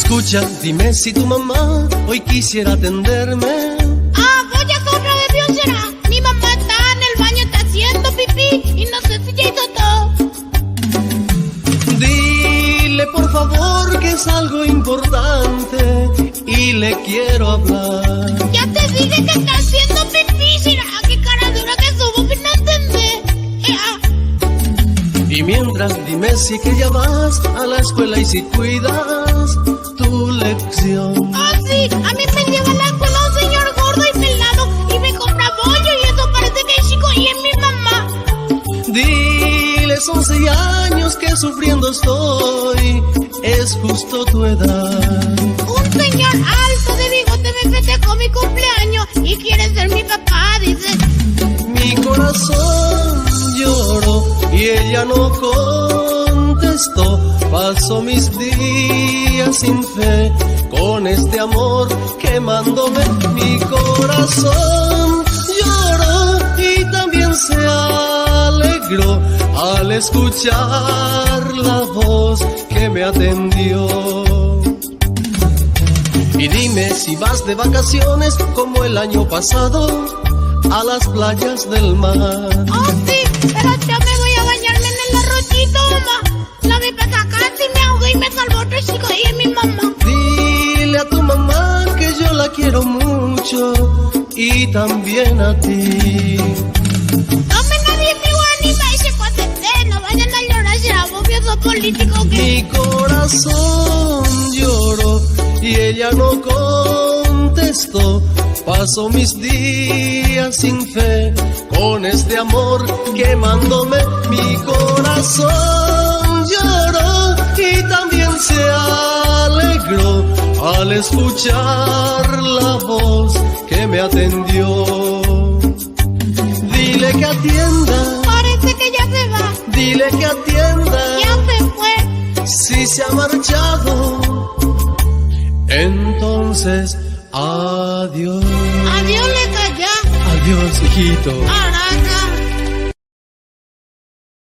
Escucha, dime si tu mamá hoy quisiera atenderme. Ah, voy a otra vez, Dios será. Mi mamá está en el baño, está haciendo pipí y no sé si ya hizo todo. Dile por favor que es algo importante y le quiero hablar. Ya te dije que está haciendo pipí, será. Qué cara dura que subo que no entendés. Y mientras dime si que ya vas a la escuela y si cuidas tu lección. Ah, sí, a mí me lleva a la escuela un señor gordo y pelado y me compra bollo y eso parece que es chico y es mi mamá. Diles 11 años que sufriendo estoy, es justo tu edad. Un señor alto de bigote me festejó mi cumpleaños y quiere ser mi papá, dice. Mi corazón lloró y ella no contestó. Paso mis días sin fe con este amor quemándome. Mi corazón lloró y también se alegró al escuchar la voz que me atendió. Y dime si vas de vacaciones como el año pasado a las playas del mar. Oh, sí, pero yo me voy a bañarme en el arroyito, mamá. La vez pasada casi me ahogué y me salvó otro chico y es mi mamá. Dile a tu mamá que yo la quiero mucho y también a ti. Tome nadie mi guanima y se contesté. No vayan a llorar, será bobioso político que... Mi corazón lloró y ella no contestó. Paso mis días sin fe con este amor quemándome. Mi corazón lloró y también se alegró al escuchar la voz que me atendió. Dile que atienda, Parece que ya se va, dile que atienda. ya se fue. Si se ha marchado, entonces adiós. Adiós, le calla. Adiós, hijito. Araca.